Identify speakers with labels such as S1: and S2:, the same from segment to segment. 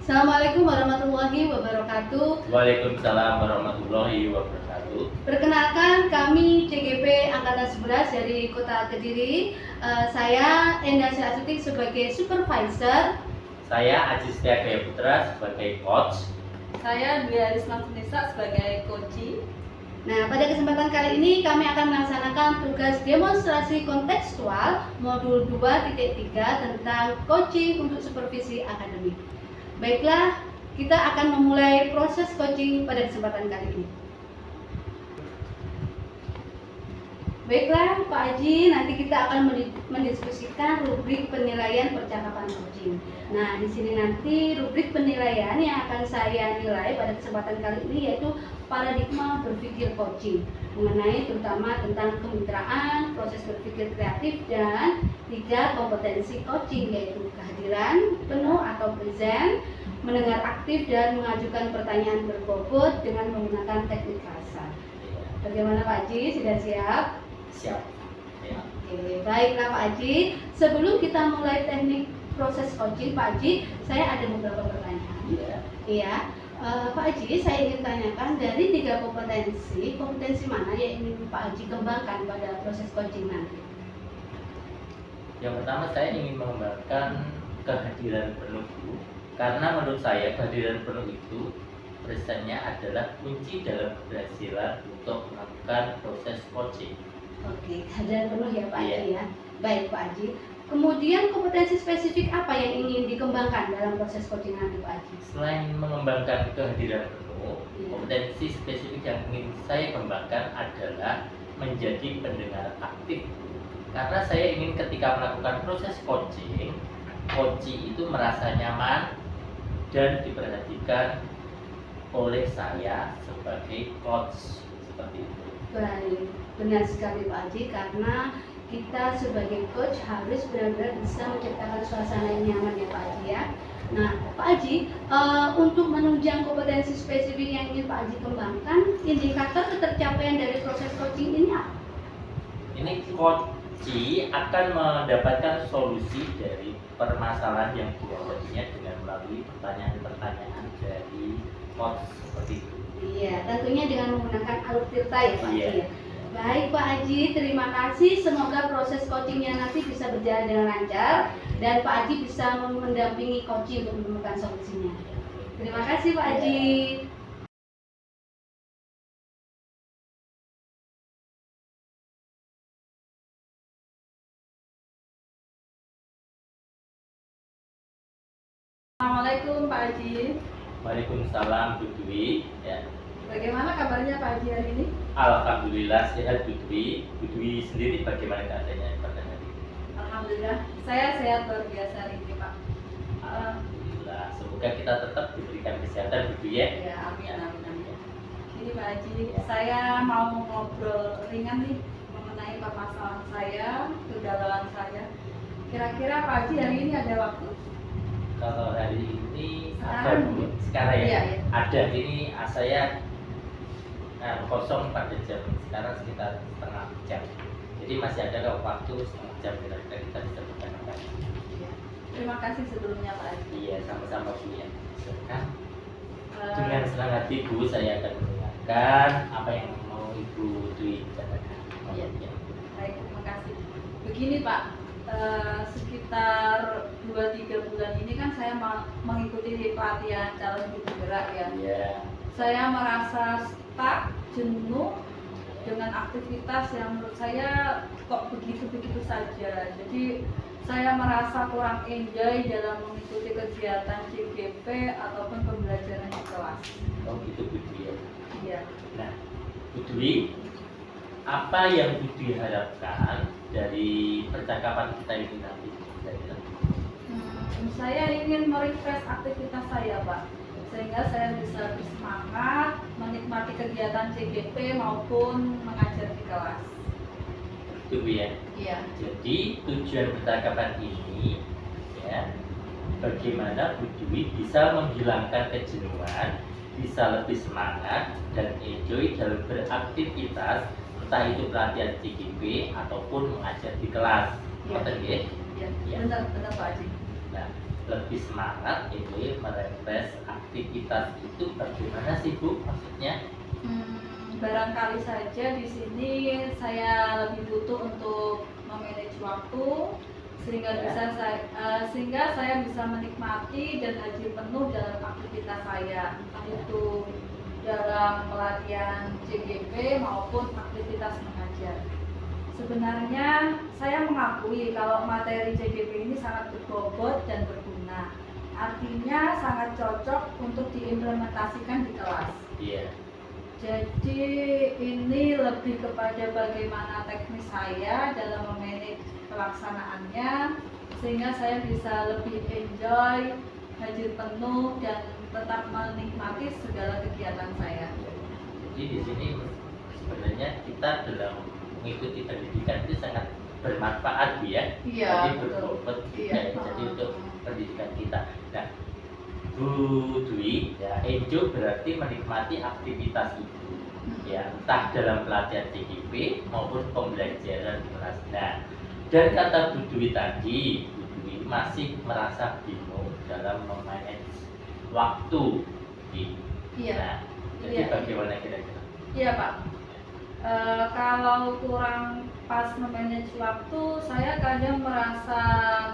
S1: Assalamualaikum warahmatullahi wabarakatuh.
S2: Waalaikumsalam warahmatullahi wabarakatuh.
S1: Perkenalkan, kami CGP Angkatan 11 dari Kota Kediri. Saya Enda Syahsutik sebagai supervisor.
S2: Saya Aziz Gaya Putra sebagai coach.
S3: Saya Dwi Arisma Sunisa sebagai coach.
S1: Nah, pada kesempatan kali ini kami akan melaksanakan tugas demonstrasi kontekstual modul 2.3 tentang coaching untuk supervisi akademik. Baiklah, kita akan memulai proses coaching pada kesempatan kali ini. Baiklah, Pak Haji, nanti kita akan mendiskusikan rubrik penilaian percakapan coaching. Nah, di sini nanti rubrik penilaian yang akan saya nilai pada kesempatan kali ini yaitu paradigma berpikir coaching, mengenai terutama tentang kemitraan, proses berpikir kreatif, dan 3 kompetensi coaching yaitu kehadiran penuh atau present, mendengar aktif, dan mengajukan pertanyaan berbobot dengan menggunakan teknik rasa. Bagaimana Pak Haji, sudah siap?
S2: Siap. Ya.
S1: Oke, baiklah Pak Haji. Sebelum kita mulai teknik proses coaching, Pak Haji, saya ada beberapa pertanyaan. Iya. Pak Haji, saya ingin tanyakan dari 3 kompetensi mana yang ingin Pak Haji kembangkan pada proses coaching nanti?
S2: Yang pertama saya ingin mengembangkan kehadiran penuh dulu, karena menurut saya kehadiran penuh itu presennya adalah kunci dalam keberhasilan untuk melakukan proses coaching.
S1: Oke, kehadiran penuh ya Pak Haji
S2: Iya.
S1: ya. Baik Pak Haji. Kemudian kompetensi spesifik apa yang ingin dikembangkan dalam proses coaching nanti Pak Haji?
S2: Selain mengembangkan kehadiran penuh,
S1: Iya.
S2: kompetensi spesifik yang ingin saya kembangkan adalah menjadi pendengar aktif. Karena saya ingin ketika melakukan proses coaching, coachee itu merasa nyaman dan diperhatikan oleh saya sebagai coach, seperti itu.
S1: Baik, benar sekali Pak Haji, karena kita sebagai coach harus benar-benar bisa menciptakan suasana yang nyaman ya Pak Haji ya. Nah Pak Haji, untuk menunjang kompetensi spesifik yang ingin Pak Haji kembangkan, indikator ketercapaian dari proses coaching ini apa?
S2: Ini coachee akan mendapatkan solusi dari permasalahan yang dihadapinya dengan melalui pertanyaan-pertanyaan dari coach, seperti itu.
S1: Iya, tentunya dengan menggunakan alur tirta ya Pak Haji
S2: Iya.
S1: ya. Baik Pak Haji, terima kasih. Semoga proses coachingnya nanti bisa berjalan dengan lancar dan Pak Haji bisa mendampingi coaching untuk menemukan solusinya. Terima kasih Pak Haji.
S3: Assalamualaikum Pak Haji.
S2: Waalaikumsalam Bu Dwi. Ya.
S3: Bagaimana kabarnya Pak Haji hari ini?
S2: Alhamdulillah sehat Bu Dwi. Bu Dwi sendiri bagaimana keadaannya pada hari ini?
S3: Alhamdulillah, saya sehat luar biasa hari ini Pak.
S2: Alhamdulillah. Semoga kita tetap diberikan kesehatan Bu Dwi ya.
S3: Ya, amin amin amin. Ini Pak Haji, saya mau ngobrol ringan nih mengenai permasalahan saya, kegalauan saya. Kira-kira Pak Haji hari ini ada waktu?
S2: Kalau hari ini
S3: Sekarang?
S2: Bu? Sekarang ya?
S3: Iya, iya.
S2: Ada ini saya kosong pada jam sekarang sekitar setengah jam. Jadi masih ada waktu setengah jam kira-kira kita bisa berbicara.
S3: Iya. Terima kasih sebelumnya Pak Haji.
S2: Iya, sama-sama Bu ya. Silakan.
S3: Eh,
S2: Dengan senang hati Bu, saya akan mendengarkan apa yang mau Ibu Dwi katakan.
S3: Iya. Baik, terima kasih. Begini Pak, sekitar 2-3 bulan ini kan saya mengikuti pelatihan calon ibu bergerak ya.
S2: Iya.
S3: Saya merasa stuck, jenuh dengan aktivitas yang menurut saya kok begitu-begitu saja. Jadi saya merasa kurang enjoy dalam mengikuti kegiatan CGP ataupun pembelajaran di kelas.
S2: Oh gitu Bu Dwi ya.
S3: Iya.
S2: Nah, Bu Dwi, apa yang Bu Dwi harapkan dari percakapan kita ini nanti?
S3: Saya ingin merefresh aktivitas saya Pak, sehingga saya bisa bersemangat menikmati kegiatan CGP maupun mengajar di kelas.
S2: Itu Bu ya.
S3: Iya.
S2: Jadi tujuan percakapan ini ya, bagaimana Bu Dwi bisa menghilangkan kejenuhan, bisa lebih semangat dan enjoy dalam beraktivitas, entah itu pelatihan CGP ataupun mengajar di kelas.
S3: Iya.
S2: Ngoten nggih?
S3: Iya.
S2: Iya.
S3: Benar Pak Haji.
S2: Nah, lebih semangat itu merefresh aktivitas itu bagaimana sih Bu maksudnya?
S3: Barangkali saja di sini saya lebih butuh untuk memanage waktu sehingga
S2: Ya.
S3: sehingga saya bisa menikmati dan hadir penuh dalam aktivitas saya, entah itu dalam pelatihan CGP maupun aktivitas mengajar. Sebenarnya saya mengakui kalau materi CGP ini sangat berbobot dan berguna. Artinya sangat cocok untuk diimplementasikan di kelas.
S2: Iya.
S3: Jadi ini lebih kepada bagaimana teknis saya dalam memanage pelaksanaannya sehingga saya bisa lebih enjoy, hadir penuh dan tetap menikmati segala kegiatan saya.
S2: Jadi di sini sebenarnya kita dalam mengikuti pendidikan itu sangat bermanfaat Bu ya.
S3: Iya,
S2: Jadi
S3: betul.
S2: berbobot juga
S3: Iya.
S2: ya. Jadi untuk pendidikan kita. Nah, Bu Dwi, ya enjoy berarti menikmati aktivitas itu, ya entah dalam pelatihan CGP maupun pembelajaran di kelas. Nah, dan kata Bu Dwi tadi, Bu Dwi masih merasa bingung dalam memanage waktu.
S3: Iya.
S2: Nah, jadi
S3: Iya.
S2: bagaimana kira-kira?
S3: Iya Pak. Kalau kurang pas memanage waktu, saya kadang merasa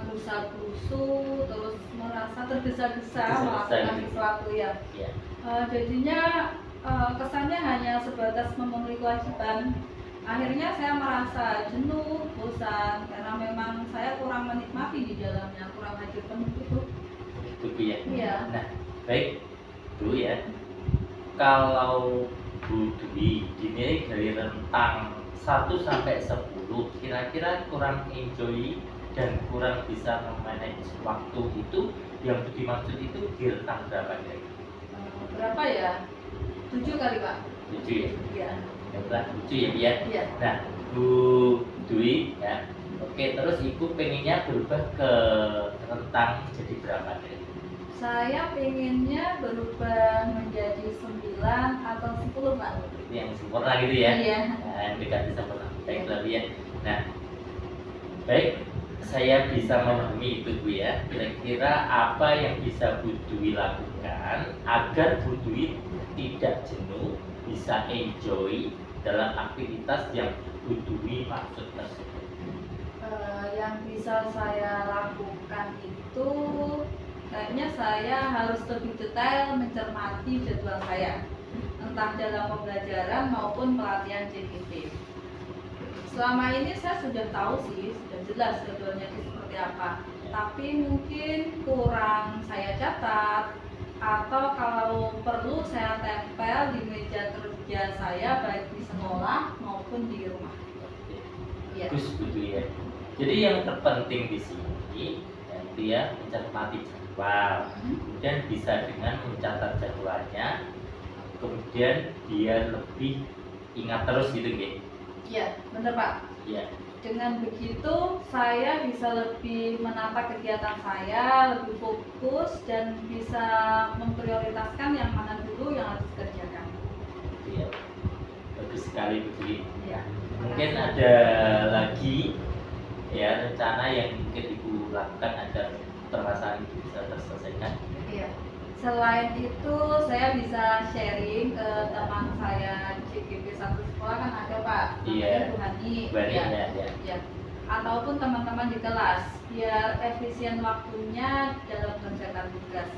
S3: gerusa-gerusu, terus merasa tergesa-gesa melakukan
S2: gitu.
S3: sesuatu ya.
S2: Ya,
S3: Jadinya kesannya hanya sebatas memenuhi kewajiban. Akhirnya saya merasa jenuh, bosan karena memang saya kurang menikmati di dalamnya, kurang hadir penuh itu.
S2: itu Bu ya.
S3: Iya.
S2: Nah, baik Bu ya. Kalau Bu Dwi dinilai dari rentang 1 sampai 10, kira-kira kurang enjoy dan kurang bisa memanage waktu itu yang dimaksud itu di rentang berapa kira-kira?
S3: Berapa ya? 7 kali Pak.
S2: 7 ya?
S3: Iya.
S2: Ya udah 7 ya Bu ya.
S3: Iya.
S2: Nah, Bu Dwi ya. Oke, terus Ibu pengennya berubah ke rentang jadi berapa kira-kira?
S3: Saya pengennya berubah menjadi 9 atau 10 Pak.
S2: Itu yang sempurna gitu ya?
S3: Iya.
S2: Nah, yang dekati sempurna. Baiklah Bu ya. Nah, baik, saya bisa memahami itu Bu ya. Kira-kira apa yang bisa Bu Dwi lakukan agar Bu Dwi tidak jenuh, bisa enjoy dalam aktivitas yang Bu Dwi maksud tersebut?
S3: Yang bisa saya lakukan itu kayaknya saya harus lebih detail mencermati jadwal saya, entah dalam pembelajaran maupun pelatihan CGP. Selama ini saya sudah tahu sih, sudah jelas jadwalnya itu seperti apa, tapi mungkin kurang saya catat atau kalau perlu saya tempel di meja kerja saya baik di sekolah maupun di rumah. Iya.
S2: Bagus Bu Dwi ya. Jadi yang terpenting di sini nanti ya mencermati jadwal, kemudian bisa dengan mencatat jadwalnya, kemudian dia lebih ingat terus gitu gitu.
S3: Iya, benar Pak.
S2: Ya,
S3: Dengan begitu saya bisa lebih menata kegiatan saya, lebih fokus dan bisa memprioritaskan yang mana dulu yang harus dikerjakan.
S2: ya. Bagus sekali Bu Dwi.
S3: Ya.
S2: Mungkin ada lagi ya rencana yang mungkin Ibu lakukan agar permasalahan itu bisa terselesaikan.
S3: Iya. Selain itu saya bisa sharing ke teman saya CGP satu sekolah kan ada Pak.
S2: Iya.
S3: Namanya Bu Hani.
S2: Bu Hani,
S3: Ya.
S2: ya.
S3: Ya. Ataupun teman-teman di kelas biar efisien waktunya dalam mengerjakan tugas.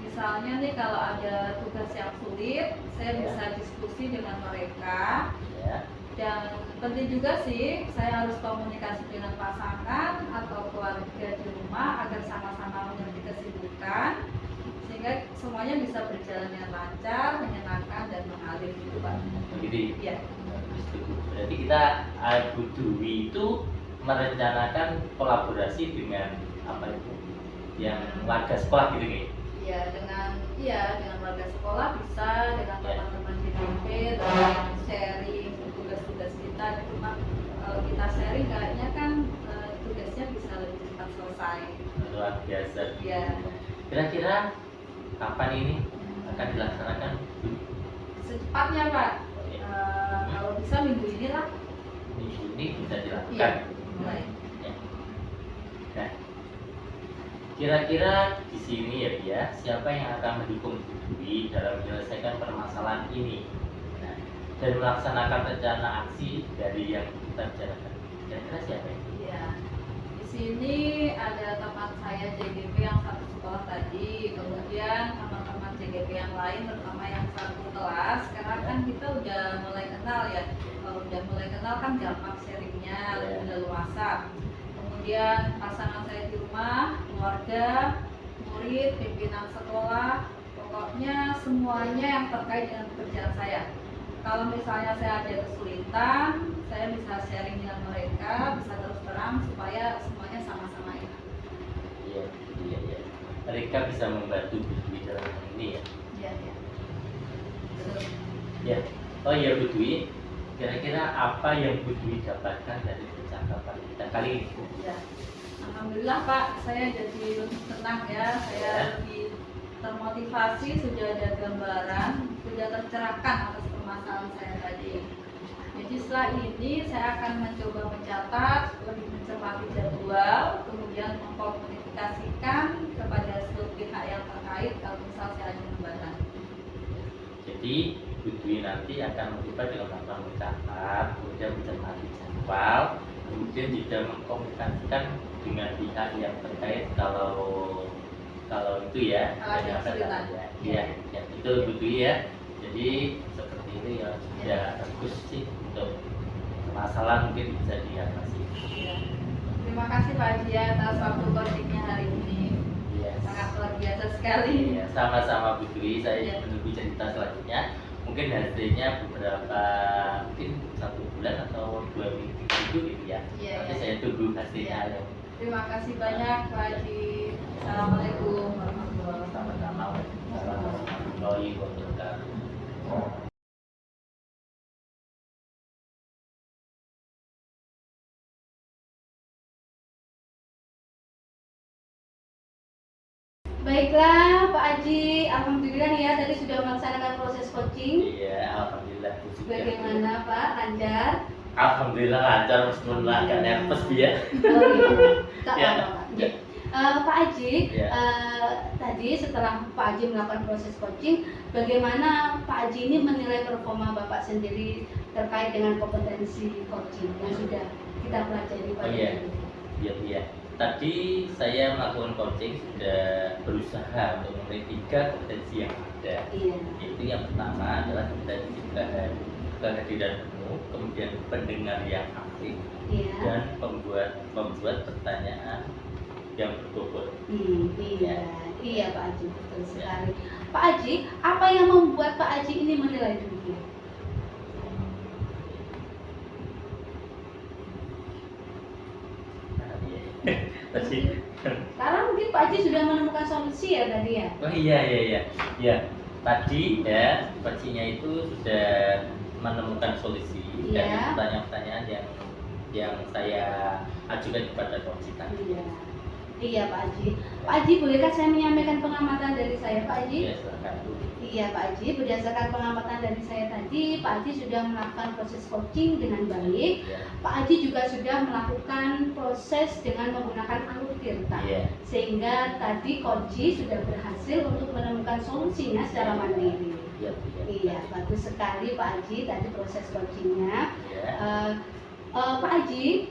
S3: Misalnya nih kalau ada tugas yang sulit, saya
S2: Ya.
S3: bisa diskusi dengan mereka.
S2: Ya.
S3: Dan penting juga sih, saya harus komunikasi dengan pasangan atau keluarga di rumah agar sama-sama mengerti kesibukan sehingga semuanya bisa berjalan dengan lancar, menyenangkan dan mengalir gitu Pak.
S2: Begitu.
S3: Iya.
S2: Berarti kita Bu Dwi itu merencanakan kolaborasi dengan apa itu? Yang warga sekolah gitu nih.
S3: Dengan warga sekolah bisa, dengan teman-teman CGP, dengan sharing tugas-tugas kita gitu Pak. Kalau kita sharing kayaknya kan tugasnya bisa lebih cepat selesai.
S2: Luar biasa.
S3: Iya.
S2: Kira-kira kapan ini akan dilaksanakan?
S3: Secepatnya Pak. Kalau bisa minggu ini lah
S2: Minggu ini bisa dilakukan.
S3: Iya. mulai.
S2: Ya. Nah, Kira-kira di sini ya dia, siapa yang akan mendukung Bu Dwi dalam menyelesaikan permasalahan ini? Nah, dan melaksanakan rencana aksi dari yang kita bicarakan. Kira-kira siapa ini?
S3: Iya. Di sini ada teman saya JGP yang satu sekolah tadi, kemudian teman-teman JGP yang lain, terutama yang satu kelas, karena kan kita udah mulai kenal ya. Kalau udah mulai kenal kan gampang sharingnya, lebih leluasa. Kemudian pasangan saya di rumah, keluarga, murid, pimpinan sekolah, pokoknya semuanya yang terkait dengan pekerjaan saya. Kalau misalnya saya ada kesulitan, saya bisa sharing dengan mereka, bisa terus terang supaya semuanya sama-sama enak.
S2: Iya, iya, iya. Mereka bisa membantu Bu Dwi dalam hal ini ya.
S3: Iya, iya. Betul.
S2: Ya. Oh iya Bu Dwi, kira-kira apa yang Bu Dwi dapatkan dari percakapan kita kali ini?
S3: Ya. Alhamdulillah Pak, saya jadi lebih tenang ya, saya lebih termotivasi, sudah ada gambaran, sudah tercerahkan atas permasalahan saya tadi. Jadi setelah ini saya akan mencoba mencatat, lebih mencermati jadwal, kemudian mengkomunikasikan kepada seluruh pihak yang terkait kalau misal saya ada hambatan.
S2: Jadi Bu Dwi nanti akan mencoba dengan melakukan mencatat, kemudian mencermati jadwal, kemudian juga mengkomunikasikan dengan pihak yang terkait kalau itu ya,
S3: Kalau ada
S2: yang
S3: kesulitan.
S2: ya, ya, itu Bu Dwi ya. Jadi seperti itu ya sudah bagus sih untuk masalah mungkin bisa diatasi.
S3: Ya. Terima kasih Pak Haji atas waktu coachingnya hari ini.
S2: Iya.
S3: Sangat luar biasa sekali.
S2: Iya, sama-sama Bu Dwi. Saya
S3: Iya.
S2: menunggu cerita selanjutnya. Mungkin hasilnya beberapa, mungkin 1 bulan atau 2 minggu gitu ya.
S3: Iya,
S2: Nanti
S3: iya.
S2: saya tunggu hasilnya.
S3: Iya. Terima kasih banyak Pak Haji. Assalamualaikum warahmatullahi wabarakatuh.
S2: Sama-sama. Wassalamualaikum warahmatullahi wabarakatuh.
S1: Baiklah Pak Aji, alhamdulillah nih ya tadi sudah melaksanakan proses coaching.
S2: Iya, alhamdulillah Bu sudah.
S1: Bagaimana Pak? Lancar?
S2: Alhamdulillah lancar meskipun agak nervous ya.
S1: Oh iya, tak
S2: Ya.
S1: apa-apa Pak. Ya. Pak Aji,
S2: Ya.
S1: tadi setelah Pak Aji melakukan proses coaching, bagaimana Pak Aji ini menilai performa Bapak sendiri terkait dengan kompetensi coaching yang sudah kita pelajari
S2: Oh
S1: pada
S2: iya.
S1: hari ini?
S2: Iya, iya. Tadi saya melakukan coaching sudah berusaha untuk memenuhi 3 kompetensi yang ada.
S1: Iya.
S2: Yaitu yang pertama adalah kompetensi kehadiran penuh, kemudian pendengar yang aktif,
S1: Iya.
S2: dan pembuat pertanyaan yang berbobot.
S1: Iya, iya Pak Aji, betul sekali. Pak Aji, apa yang membuat Pak Aji ini menilai demikian?
S2: Nah, iya. Tadi.
S1: Karena mungkin Pak Aji sudah menemukan solusi ya tadi ya?
S2: Oh iya, iya, iya. Ya, tadi ya coachingnya itu sudah menemukan solusi dari
S1: Iya.
S2: pertanyaan-pertanyaan yang saya ajukan kepada coach tadi.
S1: Iya. Iya Pak Aji. Pak Aji, bolehkah saya menyampaikan pengamatan dari saya Pak Aji?
S2: Ya, silakan Bu.
S1: Iya Pak Aji, berdasarkan pengamatan dari saya tadi, Pak Aji sudah melakukan proses coaching dengan baik.
S2: Ya.
S1: Pak Aji juga sudah melakukan proses dengan menggunakan alur tirta.
S2: Iya.
S1: Sehingga tadi coaching sudah berhasil untuk menemukan solusinya secara mandiri.
S2: Iya,
S1: Iya, bagus sekali Pak Aji tadi proses coachingnya.
S2: Ya.
S1: Pak Aji,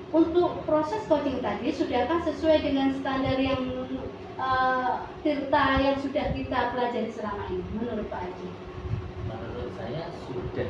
S1: untuk proses coaching tadi sudahkah sesuai dengan standar yang tirta yang sudah kita pelajari selama ini menurut Pak Aji?
S2: Menurut saya sudah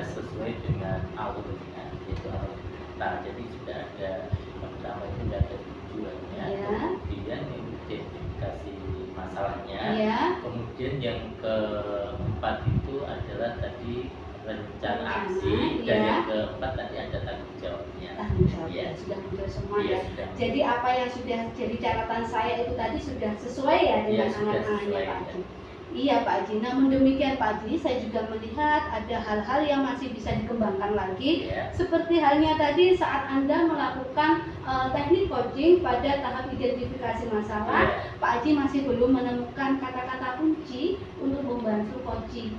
S2: sesuai dengan alurnya, yaitu alur kita. Jadi sudah ada yang pertama itu sudah ada tujuannya,
S1: Ya.
S2: kemudian identifikasi masalahnya,
S1: Iya.
S2: kemudian yang keempat itu adalah tadi rencana aksi, dan
S1: Iya.
S2: yang keempat tadi ada tanggung jawabnya.
S1: Tanggung jawab
S2: Iya.
S1: sudah muncul semua
S2: Iya,
S1: ya.
S2: sudah.
S1: Jadi apa yang sudah jadi catatan saya itu tadi sudah sesuai ya
S2: Iya,
S1: dengan
S2: sudah
S1: angan-angannya
S2: sesuai,
S1: Pak
S2: ya.
S1: Aji. Iya Pak Aji. Namun demikian Pak Aji, saya juga melihat ada hal-hal yang masih bisa dikembangkan lagi.
S2: Ya.
S1: Seperti halnya tadi saat Anda melakukan teknik coaching pada tahap identifikasi masalah,
S2: Iya.
S1: Pak Aji masih belum menemukan kata-kata kunci untuk membantu coaching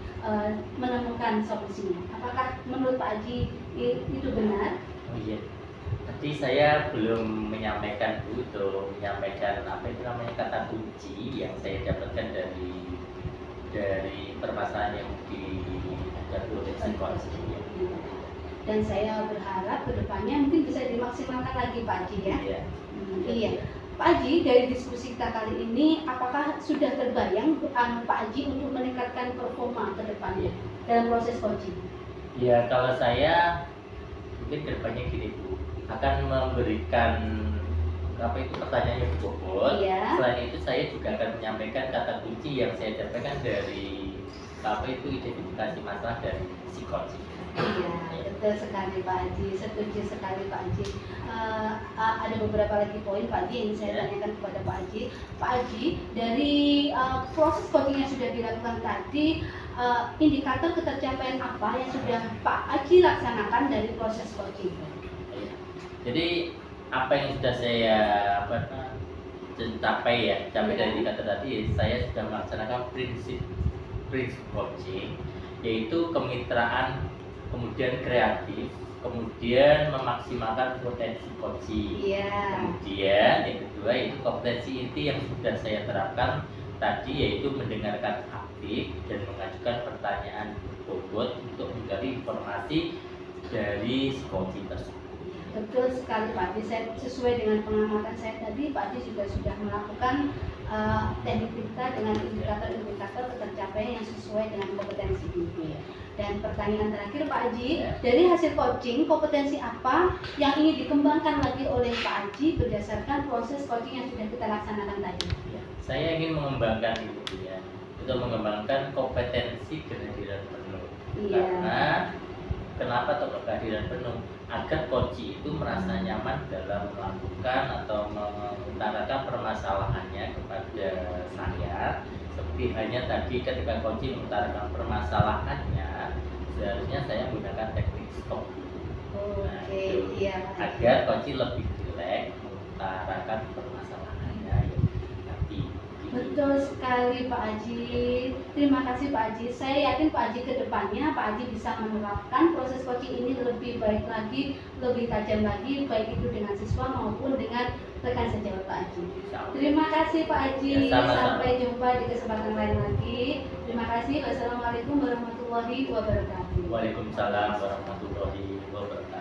S1: menemukan solusinya. Apakah menurut Pak Aji itu benar?
S2: Oh iya. Jadi saya belum menyampaikan apa itu namanya kata kunci yang saya dapatkan dari permasalahan yang dihadapi oleh si coaching.
S1: Dan saya berharap kedepannya mungkin bisa dimaksimalkan lagi Pak Haji ya.
S2: Iya.
S1: Iya. Pak Haji, dari diskusi kita kali ini, apakah sudah terbayang Pak Haji untuk meningkatkan performa ke depannya dalam proses coaching?
S2: Ya, kalau saya mungkin kedepannya gini Bu, akan memberikan pertanyaan yang bobot.
S1: Iya.
S2: Selain itu saya juga akan menyampaikan kata kunci yang saya dapatkan dari identifikasi masalah dari si coaching.
S1: Iya, betul sekali Pak Haji, setuju sekali Pak Haji. Ada beberapa lagi poin Pak Haji yang saya tanyakan kepada Pak Haji. Pak Haji, dari proses coaching yang sudah dilakukan tadi, indikator ketercapaian apa yang sudah Pak Haji laksanakan dari proses coaching?
S2: Jadi apa yang sudah saya capai dari indikator tadi, saya sudah melaksanakan prinsip coaching, yaitu kemitraan, kemudian kreatif, kemudian memaksimalkan potensi coaching. Kemudian yang kedua itu kompetensi inti yang sudah saya terapkan tadi, yaitu mendengarkan aktif dan mengajukan pertanyaan bobot untuk mencari informasi dari si coaching tersebut.
S1: Betul sekali Pak Haji, sesuai dengan pengamatan saya tadi, Pak Haji juga sudah melakukan teknik kita dengan indikator-indikator ketercapaian yang sesuai dengan kompetensi ini. Dan pertanyaan terakhir Pak Haji, dari hasil coaching, kompetensi apa yang ingin dikembangkan lagi oleh Pak Haji berdasarkan proses coaching yang sudah kita laksanakan tadi?
S2: Saya ingin mengembangkan untuk mengembangkan kompetensi kehadiran penuh. Karena kenapa kehadiran penuh? Agar coach itu merasa nyaman dalam melakukan atau mengutarakan permasalahannya kepada saya. Seperti hanya tadi ketika coach mengutarakan permasalahannya, seharusnya saya menggunakan teknik stop. Agar coach lebih rileks mengutarakan permasalahannya.
S1: Betul sekali Pak Haji. Terima kasih Pak Haji. Saya yakin Pak Haji kedepannya Pak Haji bisa menerapkan proses coaching ini lebih baik lagi, lebih tajam lagi, baik itu dengan siswa maupun dengan rekan sejawat Pak Haji. Terima kasih Pak Haji. Sampai jumpa di kesempatan lain lagi. Terima kasih. Wassalamualaikum warahmatullahi wabarakatuh.
S2: Waalaikumsalam warahmatullahi wabarakatuh.